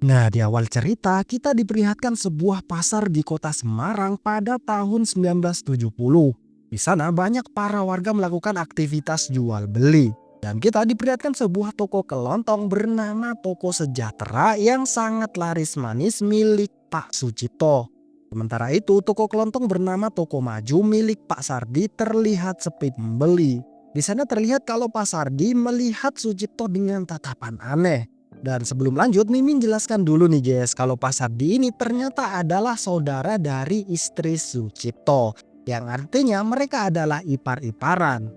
Nah, di awal cerita kita diperlihatkan sebuah pasar di kota Semarang pada tahun 1970. Di sana banyak para warga melakukan aktivitas jual beli. Dan kita diperlihatkan sebuah toko kelontong bernama Toko Sejahtera yang sangat laris manis milik Pak Sucipto. Sementara itu toko kelontong bernama Toko Maju milik Pak Sardi terlihat sepi pembeli. Di sana terlihat kalau Pak Sardi melihat Sucipto dengan tatapan aneh. Dan sebelum lanjut, Mimin jelaskan dulu nih guys, kalau Pak Sardi ini ternyata adalah saudara dari istri Sucipto. Yang artinya mereka adalah ipar-iparan.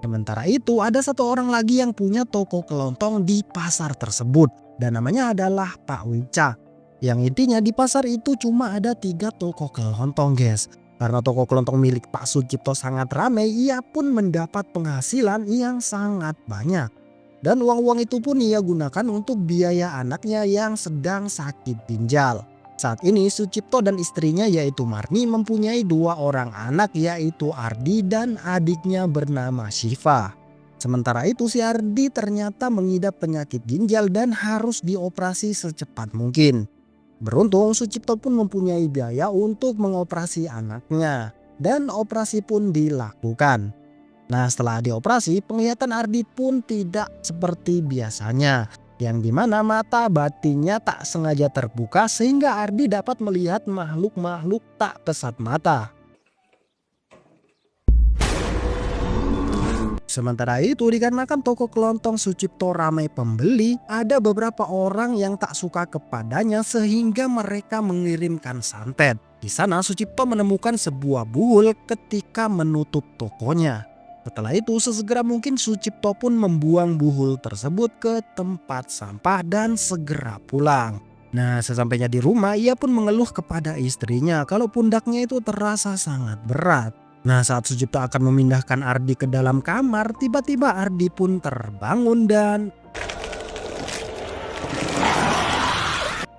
Sementara itu ada satu orang lagi yang punya toko kelontong di pasar tersebut. Dan namanya adalah Pak Wicak. Yang intinya di pasar itu cuma ada 3 toko kelontong guys. Karena toko kelontong milik Pak Sucipto sangat ramai, ia pun mendapat penghasilan yang sangat banyak. Dan uang-uang itu pun ia gunakan untuk biaya anaknya yang sedang sakit ginjal. Saat ini Sucipto dan istrinya yaitu Marni mempunyai 2 orang anak yaitu Ardi dan adiknya bernama Syifa. Sementara itu si Ardi ternyata mengidap penyakit ginjal dan harus dioperasi secepat mungkin. Beruntung Sucipto pun mempunyai biaya untuk mengoperasi anaknya dan operasi pun dilakukan. Nah, setelah dioperasi, penglihatan Ardi pun tidak seperti biasanya. Yang dimana mata batinnya tak sengaja terbuka sehingga Ardi dapat melihat makhluk-makhluk tak kesat mata. Sementara itu dikarenakan toko kelontong Sucipto ramai pembeli, ada beberapa orang yang tak suka kepadanya sehingga mereka mengirimkan santet. Di sana Sucipto menemukan sebuah buhul ketika menutup tokonya. Setelah itu sesegera mungkin Sucipto pun membuang buhul tersebut ke tempat sampah dan segera pulang. Nah, sesampainya di rumah ia pun mengeluh kepada istrinya kalau pundaknya itu terasa sangat berat. Nah, saat Sucipto akan memindahkan Ardi ke dalam kamar, tiba-tiba Ardi pun terbangun dan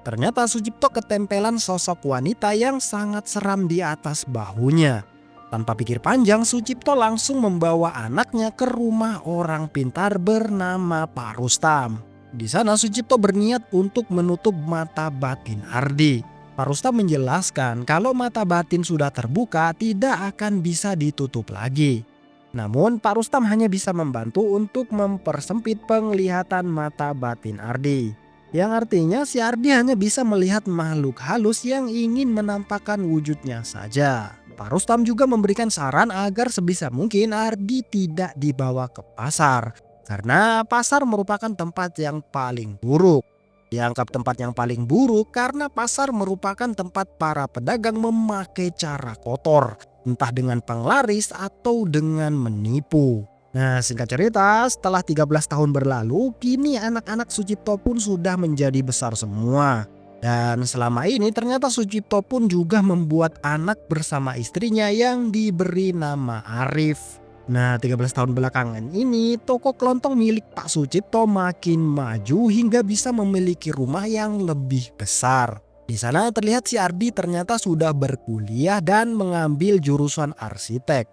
ternyata Sucipto ketempelan sosok wanita yang sangat seram di atas bahunya. Tanpa pikir panjang, Sucipto langsung membawa anaknya ke rumah orang pintar bernama Pak Rustam. Di sana Sucipto berniat untuk menutup mata batin Ardi. Pak Rustam menjelaskan kalau mata batin sudah terbuka tidak akan bisa ditutup lagi. Namun Pak Rustam hanya bisa membantu untuk mempersempit penglihatan mata batin Ardi. Yang artinya si Ardi hanya bisa melihat makhluk halus yang ingin menampakkan wujudnya saja. Pak Rustam juga memberikan saran agar sebisa mungkin Ardi tidak dibawa ke pasar. Karena pasar merupakan tempat yang paling buruk. Dianggap tempat yang paling buruk karena pasar merupakan tempat para pedagang memakai cara kotor. Entah dengan penglaris atau dengan menipu. Nah, singkat cerita, setelah 13 tahun berlalu, kini anak-anak Sucipto pun sudah menjadi besar semua. Dan selama ini ternyata Sucipto pun juga membuat anak bersama istrinya yang diberi nama Arif. Nah, 13 tahun belakangan ini toko kelontong milik Pak Sucipto makin maju hingga bisa memiliki rumah yang lebih besar. Di sana terlihat si Ardi ternyata sudah berkuliah dan mengambil jurusan arsitek.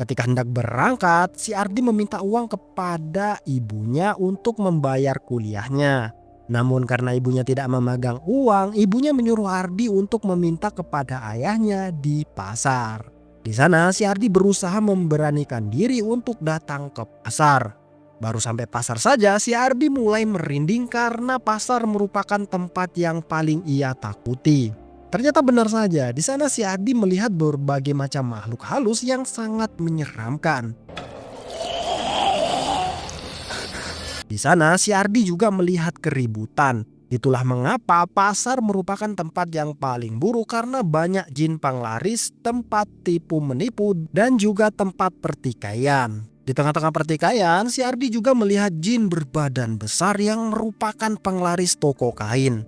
Ketika hendak berangkat, si Ardi meminta uang kepada ibunya untuk membayar kuliahnya. Namun karena ibunya tidak memegang uang, ibunya menyuruh Ardi untuk meminta kepada ayahnya di pasar. Di sana si Ardi berusaha memberanikan diri untuk datang ke pasar. Baru sampai pasar saja si Ardi mulai merinding karena pasar merupakan tempat yang paling ia takuti. Ternyata benar saja, di sana si Ardi melihat berbagai macam makhluk halus yang sangat menyeramkan. Di sana si Ardi juga melihat keributan. Itulah mengapa pasar merupakan tempat yang paling buruk karena banyak jin penglaris, tempat tipu menipu, dan juga tempat pertikaian. Di tengah-tengah pertikaian, si Ardi juga melihat jin berbadan besar yang merupakan penglaris toko kain.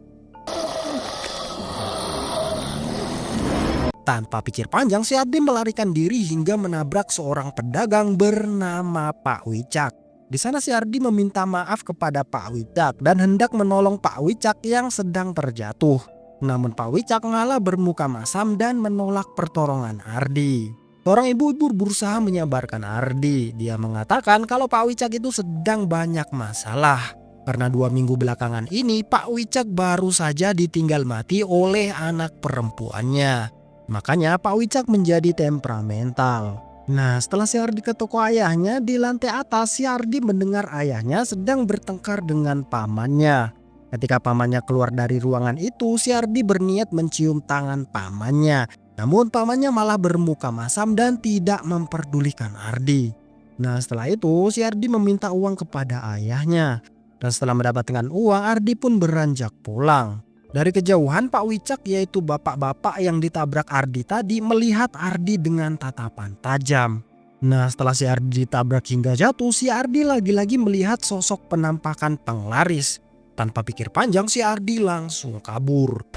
Tanpa pikir panjang, si Ardi melarikan diri hingga menabrak seorang pedagang bernama Pak Wicak. Di sana si Ardi meminta maaf kepada Pak Wicak dan hendak menolong Pak Wicak yang sedang terjatuh. Namun Pak Wicak malah bermuka masam dan menolak pertolongan Ardi. Seorang ibu-ibu berusaha menyabarkan Ardi. Dia mengatakan kalau Pak Wicak itu sedang banyak masalah. Karena 2 minggu belakangan ini Pak Wicak baru saja ditinggal mati oleh anak perempuannya. Makanya Pak Wicak menjadi temperamental. Nah, setelah si Ardi ke toko ayahnya, di lantai atas si Ardi mendengar ayahnya sedang bertengkar dengan pamannya. Ketika pamannya keluar dari ruangan itu, si Ardi berniat mencium tangan pamannya. Namun pamannya malah bermuka masam dan tidak memperdulikan Ardi. Nah, setelah itu si Ardi meminta uang kepada ayahnya. Dan setelah mendapatkan uang, Ardi pun beranjak pulang. Dari kejauhan Pak Wicak, yaitu bapak-bapak yang ditabrak Ardi tadi, melihat Ardi dengan tatapan tajam. Nah, setelah si Ardi ditabrak hingga jatuh, si Ardi lagi-lagi melihat sosok penampakan penglaris. Tanpa pikir panjang si Ardi langsung kabur.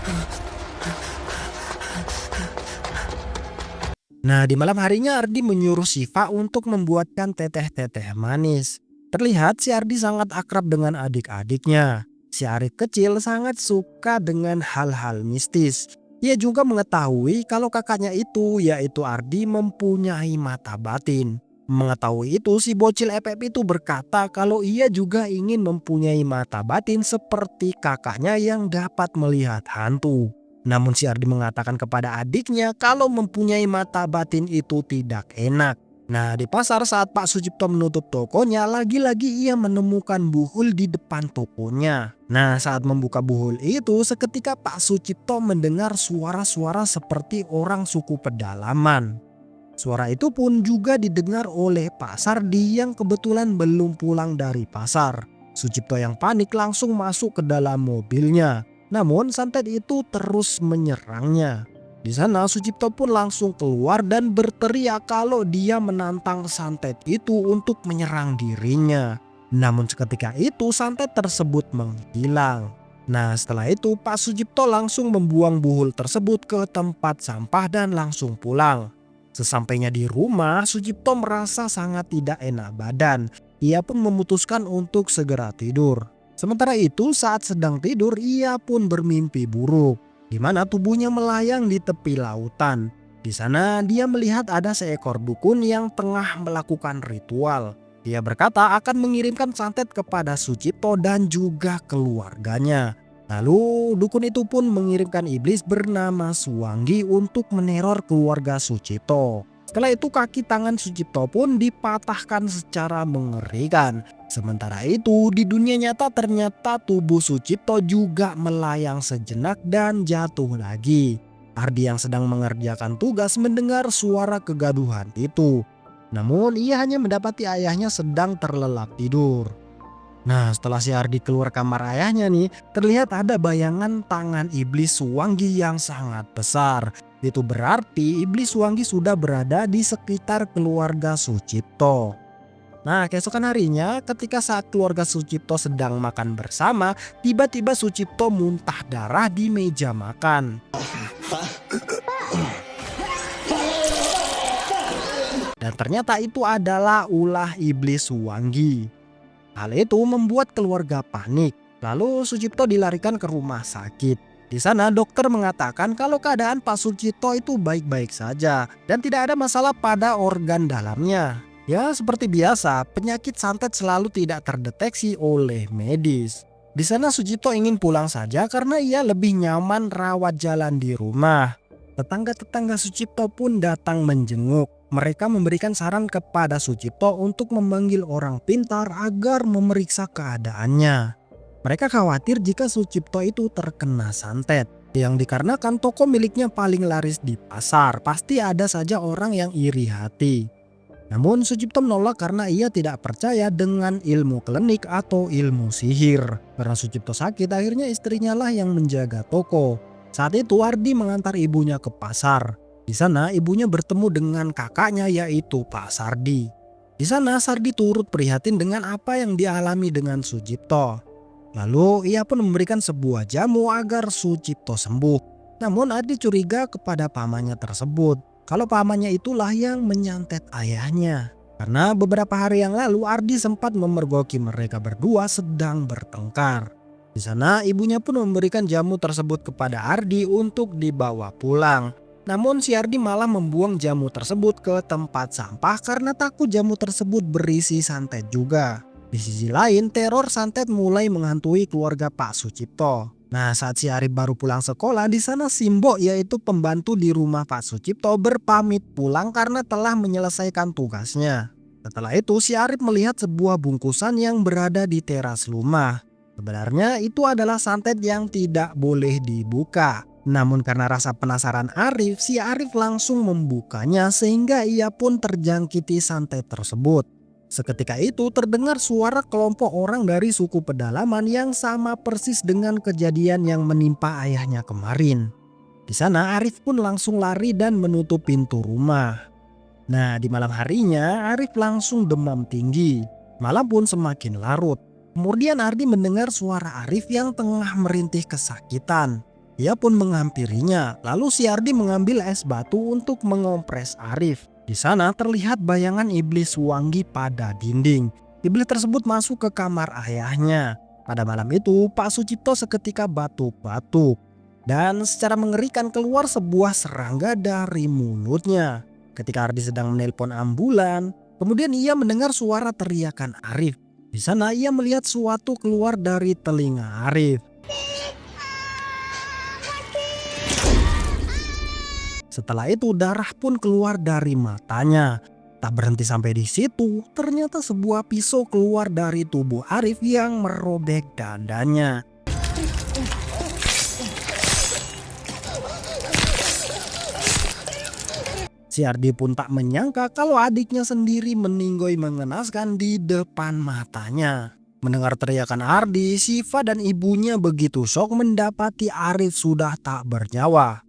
Nah, di malam harinya Ardi menyuruh Siva untuk membuatkan teteh-teteh manis. Terlihat si Ardi sangat akrab dengan adik-adiknya. Si Arif kecil sangat suka dengan hal-hal mistis. Ia juga mengetahui kalau kakaknya itu, yaitu Ardi, mempunyai mata batin. Mengetahui itu, si bocil Epep itu berkata kalau ia juga ingin mempunyai mata batin seperti kakaknya yang dapat melihat hantu. Namun si Ardi mengatakan kepada adiknya kalau mempunyai mata batin itu tidak enak. Nah, di pasar saat Pak Sucipto menutup tokonya, lagi-lagi ia menemukan buhul di depan tokonya. Nah, saat membuka buhul itu, seketika Pak Sucipto mendengar suara-suara seperti orang suku pedalaman. Suara itu pun juga didengar oleh Pak Sardi yang kebetulan belum pulang dari pasar. Sucipto yang panik langsung masuk ke dalam mobilnya. Namun santet itu terus menyerangnya. Di sana Sucipto pun langsung keluar dan berteriak kalau dia menantang santet itu untuk menyerang dirinya. Namun seketika itu santet tersebut menghilang. Nah, setelah itu Pak Sucipto langsung membuang buhul tersebut ke tempat sampah dan langsung pulang. Sesampainya di rumah, Sucipto merasa sangat tidak enak badan. Ia pun memutuskan untuk segera tidur. Sementara itu saat sedang tidur ia pun bermimpi buruk, di mana tubuhnya melayang di tepi lautan. Di sana dia melihat ada seekor dukun yang tengah melakukan ritual. Dia berkata akan mengirimkan santet kepada Sucipto dan juga keluarganya. Lalu dukun itu pun mengirimkan iblis bernama Suwanggi untuk meneror keluarga Sucipto. Setelah itu kaki tangan Sucipto pun dipatahkan secara mengerikan. Sementara itu di dunia nyata ternyata tubuh Sucipto juga melayang sejenak dan jatuh lagi. Ardi yang sedang mengerjakan tugas mendengar suara kegaduhan itu. Namun ia hanya mendapati ayahnya sedang terlelap tidur. Nah, setelah si Ardi keluar kamar ayahnya nih, terlihat ada bayangan tangan iblis Suwanggi yang sangat besar. Itu berarti iblis Suwanggi sudah berada di sekitar keluarga Sucipto. Nah, keesokan harinya ketika saat keluarga Sucipto sedang makan bersama, tiba-tiba Sucipto muntah darah di meja makan. Dan ternyata itu adalah ulah iblis Suwanggi. Hal itu membuat keluarga panik. Lalu Sucipto dilarikan ke rumah sakit. Di sana dokter mengatakan kalau keadaan Pak Sucipto itu baik-baik saja dan tidak ada masalah pada organ dalamnya. Ya, seperti biasa, penyakit santet selalu tidak terdeteksi oleh medis. Di sana Sucipto ingin pulang saja karena ia lebih nyaman rawat jalan di rumah. Tetangga-tetangga Sucipto pun datang menjenguk. Mereka memberikan saran kepada Sucipto untuk memanggil orang pintar agar memeriksa keadaannya. Mereka khawatir jika Sucipto itu terkena santet. Yang dikarenakan toko miliknya paling laris di pasar, pasti ada saja orang yang iri hati. Namun Sucipto menolak karena ia tidak percaya dengan ilmu klinik atau ilmu sihir. Karena Sucipto sakit, akhirnya istrinya lah yang menjaga toko. Saat itu Ardi mengantar ibunya ke pasar. Di sana ibunya bertemu dengan kakaknya yaitu Pak Sardi. Di sana Sardi turut prihatin dengan apa yang dialami dengan Sucipto. Lalu ia pun memberikan sebuah jamu agar Sucipto sembuh. Namun Ardi curiga kepada pamannya tersebut. Kalau pamannya itulah yang menyantet ayahnya. Karena beberapa hari yang lalu Ardi sempat memergoki mereka berdua sedang bertengkar. Di sana ibunya pun memberikan jamu tersebut kepada Ardi untuk dibawa pulang. Namun si Ardi malah membuang jamu tersebut ke tempat sampah karena takut jamu tersebut berisi santet juga. Di sisi lain, teror santet mulai menghantui keluarga Pak Sucipto. Nah, saat si Arif baru pulang sekolah, di sana Simbo yaitu pembantu di rumah Pak Sucipto berpamit pulang karena telah menyelesaikan tugasnya. Setelah itu, si Arif melihat sebuah bungkusan yang berada di teras rumah. Sebenarnya itu adalah santet yang tidak boleh dibuka. Namun karena rasa penasaran Arif, si Arif langsung membukanya sehingga ia pun terjangkiti santet tersebut. Seketika itu terdengar suara kelompok orang dari suku pedalaman yang sama persis dengan kejadian yang menimpa ayahnya kemarin. Di sana Arif pun langsung lari dan menutup pintu rumah. Nah, di malam harinya Arif langsung demam tinggi. Malam pun semakin larut. Kemudian Ardi mendengar suara Arif yang tengah merintih kesakitan. Ia pun menghampirinya. Lalu si Ardi mengambil es batu untuk mengompres Arif. Di sana terlihat bayangan iblis wangi pada dinding. Iblis tersebut masuk ke kamar ayahnya. Pada malam itu Pak Sucipto seketika batuk-batuk. Dan secara mengerikan keluar sebuah serangga dari mulutnya. Ketika Ardi sedang menelpon ambulan, kemudian ia mendengar suara teriakan Arif. Di sana ia melihat sesuatu keluar dari telinga Arif. Setelah itu darah pun keluar dari matanya. Tak berhenti sampai di situ, ternyata sebuah pisau keluar dari tubuh Arif yang merobek dadanya. Si Ardi pun tak menyangka kalau adiknya sendiri meninggoy mengenaskan di depan matanya. Mendengar teriakan Ardi, Siva dan ibunya begitu syok mendapati Arif sudah tak bernyawa.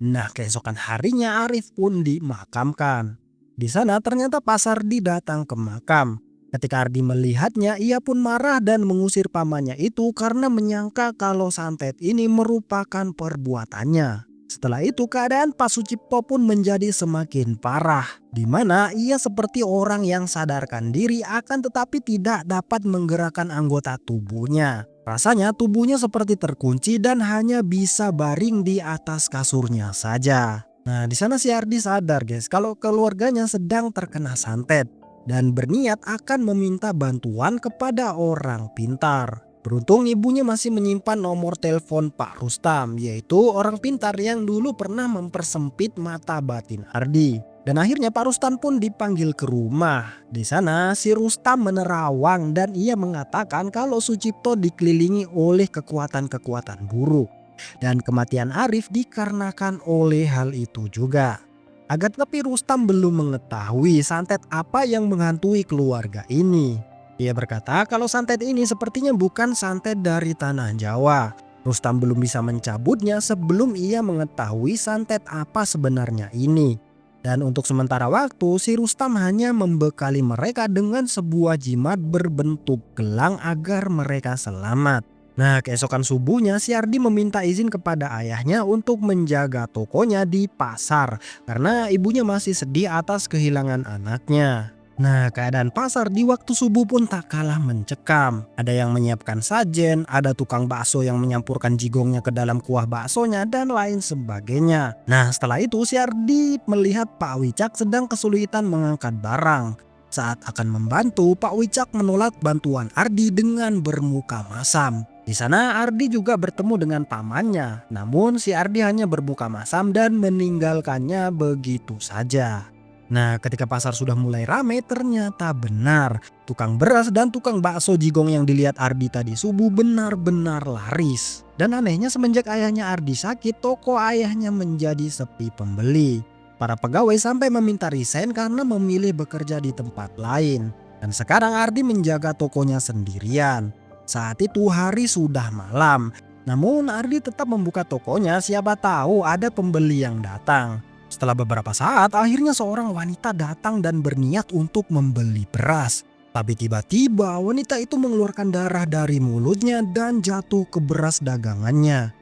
Nah, keesokan harinya Arif pun dimakamkan. Di sana ternyata Pak Sardi datang ke makam. Ketika Ardi melihatnya, ia pun marah dan mengusir pamannya itu karena menyangka kalau santet ini merupakan perbuatannya. Setelah itu keadaan Pak Sucipto pun menjadi semakin parah, di mana ia seperti orang yang sadarkan diri akan tetapi tidak dapat menggerakkan anggota tubuhnya. Rasanya tubuhnya seperti terkunci dan hanya bisa baring di atas kasurnya saja. Nah, di sana si Ardi sadar guys kalau keluarganya sedang terkena santet dan berniat akan meminta bantuan kepada orang pintar. Beruntung ibunya masih menyimpan nomor telepon Pak Rustam, yaitu orang pintar yang dulu pernah mempersempit mata batin Ardi. Dan akhirnya Pak Rustam pun dipanggil ke rumah. Di sana si Rustam menerawang dan ia mengatakan kalau Sucipto dikelilingi oleh kekuatan-kekuatan buruk. Dan kematian Arif dikarenakan oleh hal itu juga. Agar tetapi Rustam belum mengetahui santet apa yang menghantui keluarga ini. Ia berkata kalau santet ini sepertinya bukan santet dari tanah Jawa. Rustam belum bisa mencabutnya sebelum ia mengetahui santet apa sebenarnya ini. Dan untuk sementara waktu si Rustam hanya membekali mereka dengan sebuah jimat berbentuk gelang agar mereka selamat. Nah, keesokan subuhnya si Ardi meminta izin kepada ayahnya untuk menjaga tokonya di pasar karena ibunya masih sedih atas kehilangan anaknya. Nah, keadaan pasar di waktu subuh pun tak kalah mencekam. Ada yang menyiapkan sajen, ada tukang bakso yang menyampurkan jigongnya ke dalam kuah baksonya dan lain sebagainya. Nah, setelah itu si Ardi melihat Pak Wicak sedang kesulitan mengangkat barang. Saat akan membantu, Pak Wicak menolak bantuan Ardi dengan bermuka masam. Di sana Ardi juga bertemu dengan pamannya. Namun si Ardi hanya bermuka masam dan meninggalkannya begitu saja. Nah, ketika pasar sudah mulai ramai ternyata benar. Tukang beras dan tukang bakso jigong yang dilihat Ardi tadi subuh benar-benar laris. Dan anehnya semenjak ayahnya Ardi sakit, toko ayahnya menjadi sepi pembeli. Para pegawai sampai meminta resign karena memilih bekerja di tempat lain. Dan sekarang Ardi menjaga tokonya sendirian. Saat itu hari sudah malam. Namun Ardi tetap membuka tokonya, siapa tahu ada pembeli yang datang. Setelah beberapa saat, akhirnya seorang wanita datang dan berniat untuk membeli beras. Tapi tiba-tiba wanita itu mengeluarkan darah dari mulutnya dan jatuh ke beras dagangannya.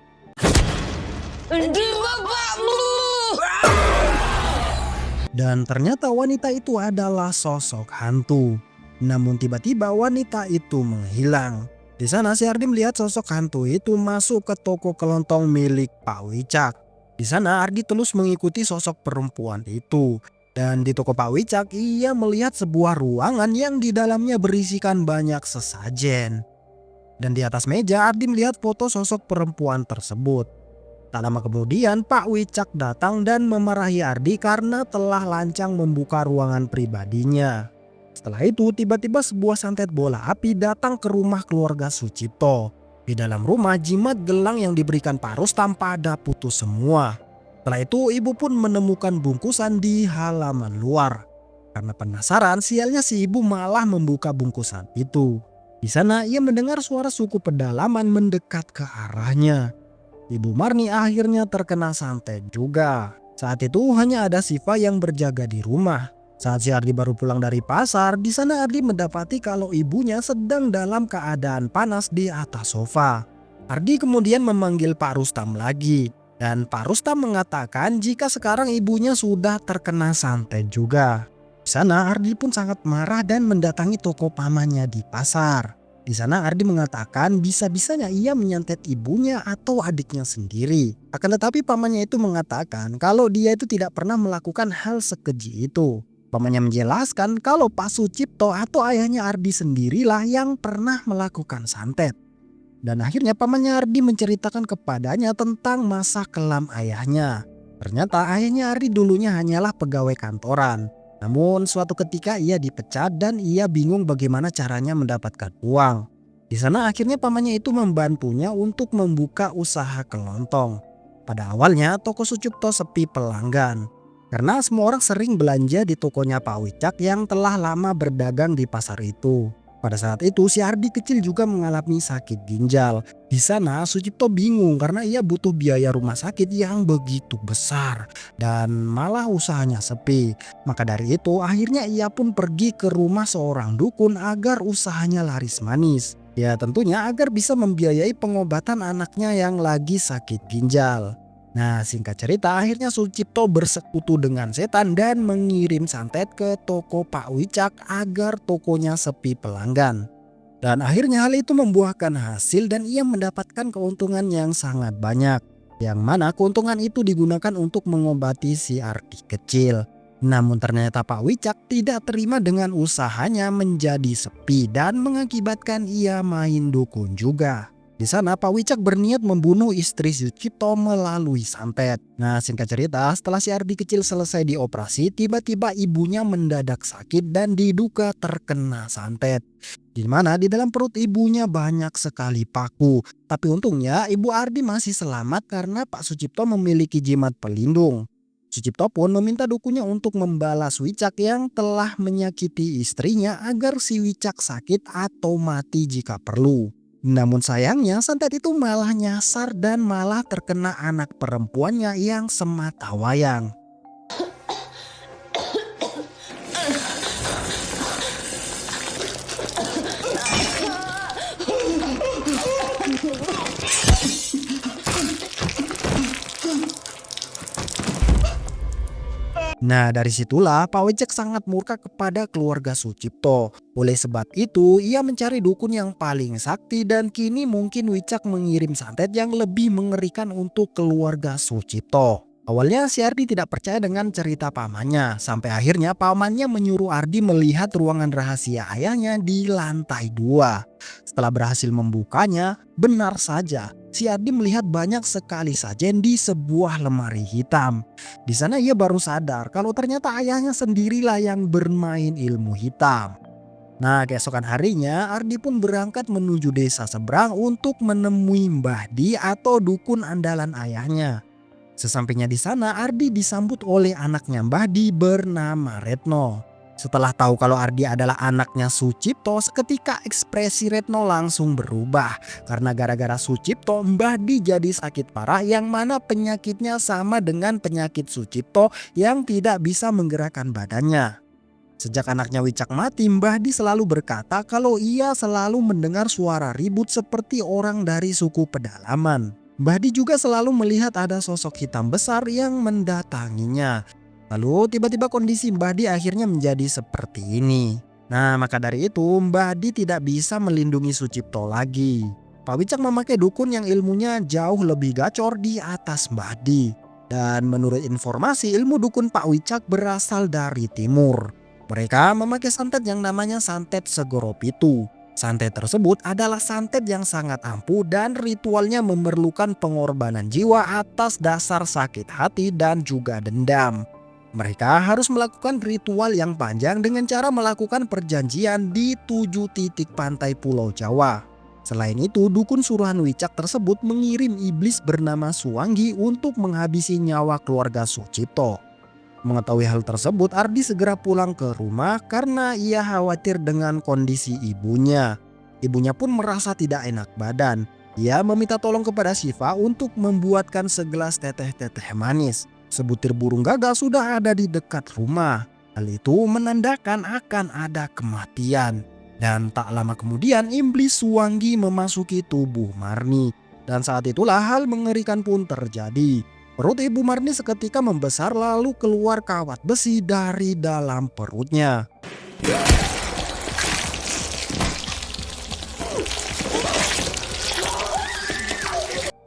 Dan ternyata wanita itu adalah sosok hantu. Namun tiba-tiba wanita itu menghilang. Di sana si Ardi melihat sosok hantu itu masuk ke toko kelontong milik Pak Wicak. Di sana Ardi terus mengikuti sosok perempuan itu. Dan di toko Pak Wicak ia melihat sebuah ruangan yang di dalamnya berisikan banyak sesajen. Dan di atas meja Ardi melihat foto sosok perempuan tersebut. Tak lama kemudian Pak Wicak datang dan memarahi Ardi karena telah lancang membuka ruangan pribadinya. Setelah itu tiba-tiba sebuah santet bola api datang ke rumah keluarga Sucipto. Di dalam rumah jimat gelang yang diberikan Pak Rustam pada putus semua. Setelah itu ibu pun menemukan bungkusan di halaman luar. Karena penasaran sialnya si ibu malah membuka bungkusan itu. Di sana ia mendengar suara suku pedalaman mendekat ke arahnya. Ibu Marni akhirnya terkena santet juga. Saat itu hanya ada Siva yang berjaga di rumah. Saat si Ardi baru pulang dari pasar, di sana Ardi mendapati kalau ibunya sedang dalam keadaan panas di atas sofa. Ardi kemudian memanggil Pak Rustam lagi. Dan Pak Rustam mengatakan jika sekarang ibunya sudah terkena santet juga. Di sana Ardi pun sangat marah dan mendatangi toko pamannya di pasar. Di sana Ardi mengatakan bisa-bisanya ia menyantet ibunya atau adiknya sendiri. Akan tetapi pamannya itu mengatakan kalau dia itu tidak pernah melakukan hal sekeji itu. Pamannya menjelaskan kalau Pak Sucipto atau ayahnya Ardi sendirilah yang pernah melakukan santet. Dan akhirnya pamannya Ardi menceritakan kepadanya tentang masa kelam ayahnya. Ternyata ayahnya Ardi dulunya hanyalah pegawai kantoran. Namun suatu ketika ia dipecat dan ia bingung bagaimana caranya mendapatkan uang. Di sana akhirnya pamannya itu membantunya untuk membuka usaha kelontong. Pada awalnya toko Sucipto sepi pelanggan. Karena semua orang sering belanja di tokonya Pak Wicak yang telah lama berdagang di pasar itu. Pada saat itu si Ardi kecil juga mengalami sakit ginjal. Di sana Sucipto bingung karena ia butuh biaya rumah sakit yang begitu besar. Dan malah usahanya sepi. Maka dari itu akhirnya ia pun pergi ke rumah seorang dukun agar usahanya laris manis. Ya tentunya agar bisa membiayai pengobatan anaknya yang lagi sakit ginjal. Nah singkat cerita akhirnya Sucipto bersekutu dengan setan dan mengirim santet ke toko Pak Wicak agar tokonya sepi pelanggan. Dan akhirnya hal itu membuahkan hasil dan ia mendapatkan keuntungan yang sangat banyak. Yang mana keuntungan itu digunakan untuk mengobati si Ardi kecil. Namun ternyata Pak Wicak tidak terima dengan usahanya menjadi sepi dan mengakibatkan ia main dukun juga. Di sana Pak Wicak berniat membunuh istri Sucipto melalui santet. Nah singkat cerita setelah si Ardi kecil selesai dioperasi tiba-tiba ibunya mendadak sakit dan diduga terkena santet. Di mana di dalam perut ibunya banyak sekali paku. Tapi untungnya ibu Ardi masih selamat karena Pak Sucipto memiliki jimat pelindung. Sucipto pun meminta dukunnya untuk membalas Wicak yang telah menyakiti istrinya agar si Wicak sakit atau mati jika perlu. Namun sayangnya santet itu malah nyasar dan malah terkena anak perempuannya yang sematawayang. Nah dari situlah Pak Wicak sangat murka kepada keluarga Sucipto. Oleh sebab itu ia mencari dukun yang paling sakti dan kini mungkin Wicak mengirim santet yang lebih mengerikan untuk keluarga Sucipto. Awalnya si Ardi tidak percaya dengan cerita pamannya. Sampai akhirnya pamannya menyuruh Ardi melihat ruangan rahasia ayahnya di lantai 2. Setelah berhasil membukanya, benar saja si Ardi melihat banyak sekali sajen di sebuah lemari hitam. Di sana ia baru sadar kalau ternyata ayahnya sendirilah yang bermain ilmu hitam. Nah keesokan harinya Ardi pun berangkat menuju desa seberang untuk menemui Mbah Di atau dukun andalan ayahnya. Sesampainya di sana Ardi disambut oleh anaknya Mbah Di bernama Retno. Setelah tahu kalau Ardi adalah anaknya Sucipto, seketika ekspresi Retno langsung berubah. Karena gara-gara Sucipto, Mbah Di jadi sakit parah yang mana penyakitnya sama dengan penyakit Sucipto yang tidak bisa menggerakkan badannya. Sejak anaknya Wicak mati, Mbah Di selalu berkata kalau ia selalu mendengar suara ribut seperti orang dari suku pedalaman. Mbah Di juga selalu melihat ada sosok hitam besar yang mendatanginya. Lalu tiba-tiba kondisi Mbah Di akhirnya menjadi seperti ini. Nah maka dari itu Mbah Di tidak bisa melindungi Sucipto lagi. Pak Wicak memakai dukun yang ilmunya jauh lebih gacor di atas Mbah Di. Dan menurut informasi, ilmu dukun Pak Wicak berasal dari timur. Mereka memakai santet yang namanya santet Segoro Pitu. Santet tersebut adalah santet yang sangat ampuh dan ritualnya memerlukan pengorbanan jiwa atas dasar sakit hati dan juga dendam. Mereka harus melakukan ritual yang panjang dengan cara melakukan perjanjian di 7 titik pantai Pulau Jawa. Selain itu, dukun suruhan Wicak tersebut mengirim iblis bernama Suwanggi untuk menghabisi nyawa keluarga Sucipto. Mengetahui hal tersebut, Ardi segera pulang ke rumah karena ia khawatir dengan kondisi ibunya. Ibunya pun merasa tidak enak badan. Ia meminta tolong kepada Siva untuk membuatkan segelas teteh-teteh manis. Sebutir burung gagak sudah ada di dekat rumah. Hal itu menandakan akan ada kematian. Dan tak lama kemudian iblis Suwanggi memasuki tubuh Marni. Dan saat itulah hal mengerikan pun terjadi. Perut Ibu Marni seketika membesar lalu keluar kawat besi dari dalam perutnya.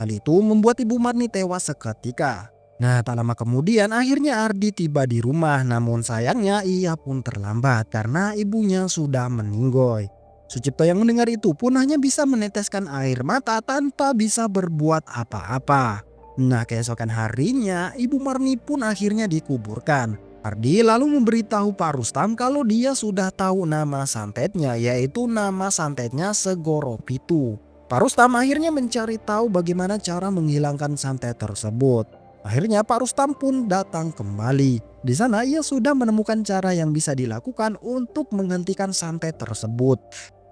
Hal itu membuat Ibu Marni tewas seketika. Nah, tak lama kemudian akhirnya Ardi tiba di rumah, namun sayangnya ia pun terlambat karena ibunya sudah meninggoy. Sucipto yang mendengar itu pun hanya bisa meneteskan air mata tanpa bisa berbuat apa-apa. Nah, keesokan harinya Ibu Marni pun akhirnya dikuburkan. Ardi lalu memberitahu Pak Rustam kalau dia sudah tahu nama santetnya, yaitu nama santetnya Segoro Pitu. Pak Rustam akhirnya mencari tahu bagaimana cara menghilangkan santet tersebut. Akhirnya Pak Rustam pun datang kembali. Di sana ia sudah menemukan cara yang bisa dilakukan untuk menghentikan santet tersebut.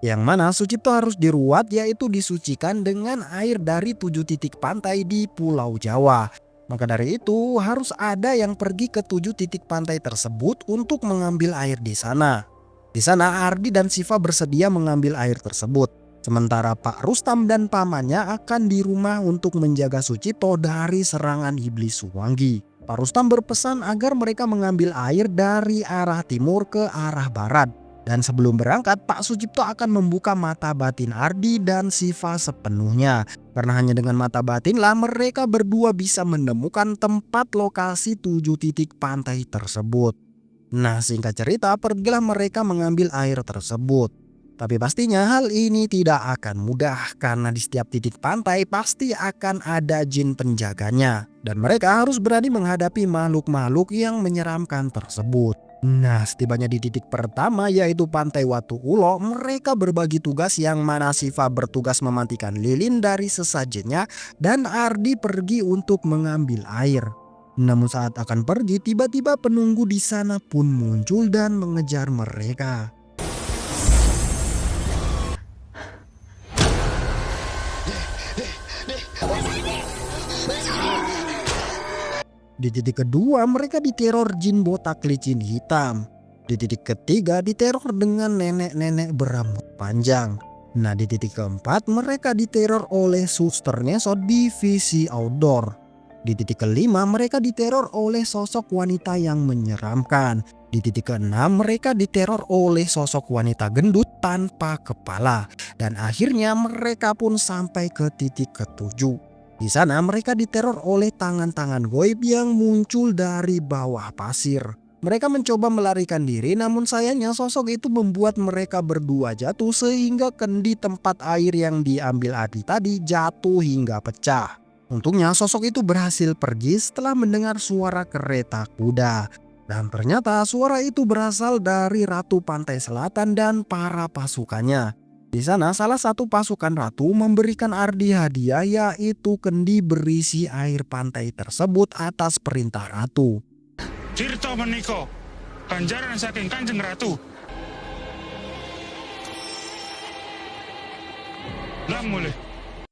Yang mana Sucipto harus diruat, yaitu disucikan dengan air dari 7 titik pantai di Pulau Jawa. Maka dari itu harus ada yang pergi ke 7 titik pantai tersebut untuk mengambil air di sana. Di sana Ardi dan Siva bersedia mengambil air tersebut. Sementara Pak Rustam dan pamannya akan di rumah untuk menjaga Sucipto dari serangan iblis Suwanggi. Pak Rustam berpesan agar mereka mengambil air dari arah timur ke arah barat. Dan sebelum berangkat, Pak Sucipto akan membuka mata batin Ardi dan Siva sepenuhnya. Karena hanya dengan mata batinlah mereka berdua bisa menemukan tempat lokasi 7 titik pantai tersebut. Nah, singkat cerita, pergilah mereka mengambil air tersebut. Tapi pastinya hal ini tidak akan mudah karena di setiap titik pantai pasti akan ada jin penjaganya. Dan mereka harus berani menghadapi makhluk-makhluk yang menyeramkan tersebut. Nah, setibanya di titik pertama yaitu Pantai Watu Ulo, mereka berbagi tugas yang mana Siva bertugas mematikan lilin dari sesajennya dan Ardi pergi untuk mengambil air. Namun saat akan pergi, tiba-tiba penunggu di sana pun muncul dan mengejar mereka. Di titik kedua mereka diteror jin botak licin hitam. Di titik ketiga diteror dengan nenek-nenek berambut panjang. Nah, di titik keempat mereka diteror oleh suster ngesot divisi outdoor. Di titik kelima mereka diteror oleh sosok wanita yang menyeramkan. Di titik keenam mereka diteror oleh sosok wanita gendut tanpa kepala. Dan akhirnya mereka pun sampai ke titik ketujuh. Di sana mereka diteror oleh tangan-tangan goib yang muncul dari bawah pasir. Mereka mencoba melarikan diri, namun sayangnya sosok itu membuat mereka berdua jatuh sehingga kendi tempat air yang diambil Ardi tadi jatuh hingga pecah. Untungnya sosok itu berhasil pergi setelah mendengar suara kereta kuda. Dan ternyata suara itu berasal dari Ratu Pantai Selatan dan para pasukannya. Di sana salah satu pasukan ratu memberikan Ardi hadiah, yaitu kendi berisi air pantai tersebut atas perintah ratu. Tirta menika ganjaran saking Kanjeng Ratu. Lah mulih.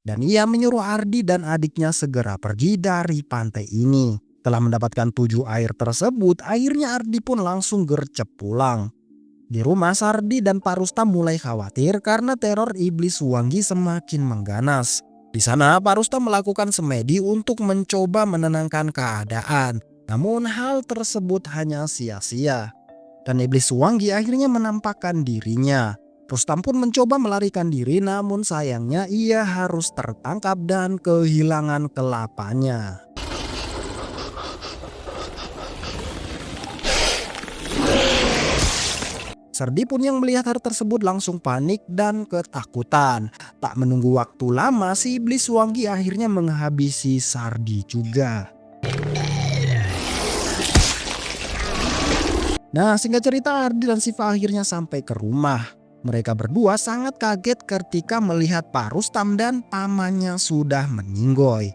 Dan ia menyuruh Ardi dan adiknya segera pergi dari pantai ini. Setelah mendapatkan 7 air tersebut, akhirnya Ardi pun langsung gercep pulang. Di rumah Sardi dan Pak Rustam mulai khawatir karena teror iblis Suwanggi semakin mengganas. Di sana Pak Rustam melakukan semedi untuk mencoba menenangkan keadaan. Namun hal tersebut hanya sia-sia. Dan iblis Suwanggi akhirnya menampakkan dirinya. Rustam pun mencoba melarikan diri, namun sayangnya ia harus tertangkap dan kehilangan kelapanya. Sardi pun yang melihat hal tersebut langsung panik dan ketakutan. Tak menunggu waktu lama, si iblis wangi akhirnya menghabisi Sardi juga. Nah, singkat cerita, Ardi dan Siva akhirnya sampai ke rumah. Mereka berdua sangat kaget ketika melihat Pak Rustam dan pamannya sudah meninggoy.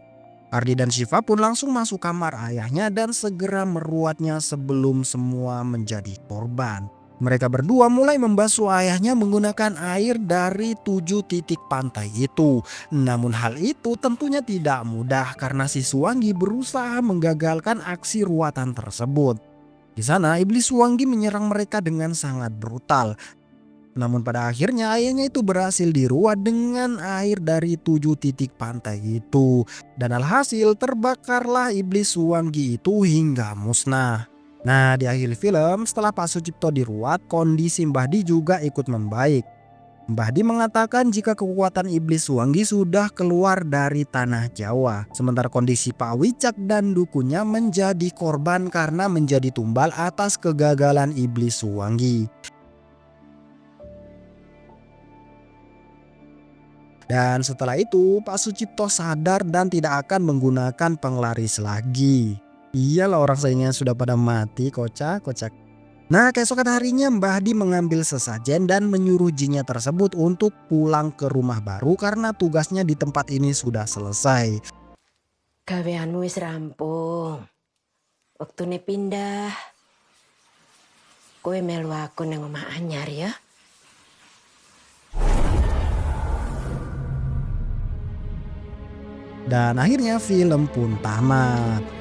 Ardi dan Siva pun langsung masuk kamar ayahnya dan segera meruatnya sebelum semua menjadi korban. Mereka berdua mulai membasuh ayahnya menggunakan air dari 7 titik pantai itu. Namun hal itu tentunya tidak mudah karena si Suwangi berusaha menggagalkan aksi ruatan tersebut. Di sana iblis Suwangi menyerang mereka dengan sangat brutal. Namun pada akhirnya ayahnya itu berhasil diruat dengan air dari 7 titik pantai itu. Dan alhasil terbakarlah iblis Suwangi itu hingga musnah. Nah, di akhir film setelah Pak Sucipto diruat, kondisi Mbah Di juga ikut membaik. Mbah Di mengatakan jika kekuatan iblis Suwangi sudah keluar dari tanah Jawa. Sementara kondisi Pak Wicak dan dukunya menjadi korban karena menjadi tumbal atas kegagalan iblis Suwangi. Dan setelah itu Pak Sucipto sadar dan tidak akan menggunakan penglaris lagi. Iyalah, orang saingannya sudah pada mati, kocak. Nah, keesokan harinya Mbah Di mengambil sesajen dan menyuruh jinnya tersebut untuk pulang ke rumah baru karena tugasnya di tempat ini sudah selesai. Gaweanmu wis rampung. Waktune pindah. Kowe melu aku nang omah anyar ya. Dan akhirnya film pun tamat.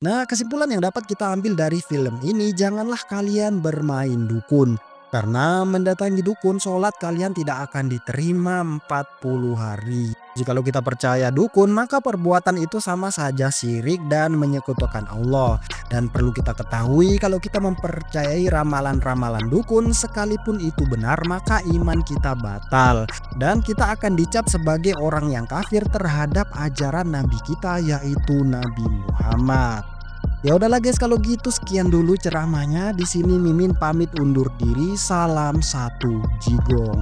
Nah, kesimpulan yang dapat kita ambil dari film ini, janganlah kalian bermain dukun. Karena mendatangi dukun, sholat kalian tidak akan diterima 40 hari. Jikalau kita percaya dukun, maka perbuatan itu sama saja syirik dan menyekutukan Allah. Dan perlu kita ketahui kalau kita mempercayai ramalan-ramalan dukun, sekalipun itu benar, maka iman kita batal. Dan kita akan dicap sebagai orang yang kafir terhadap ajaran Nabi kita, yaitu Nabi Muhammad. Ya udahlah guys, kalau gitu sekian dulu ceramahnya. Di sini Mimin pamit undur diri. Salam satu Jigong.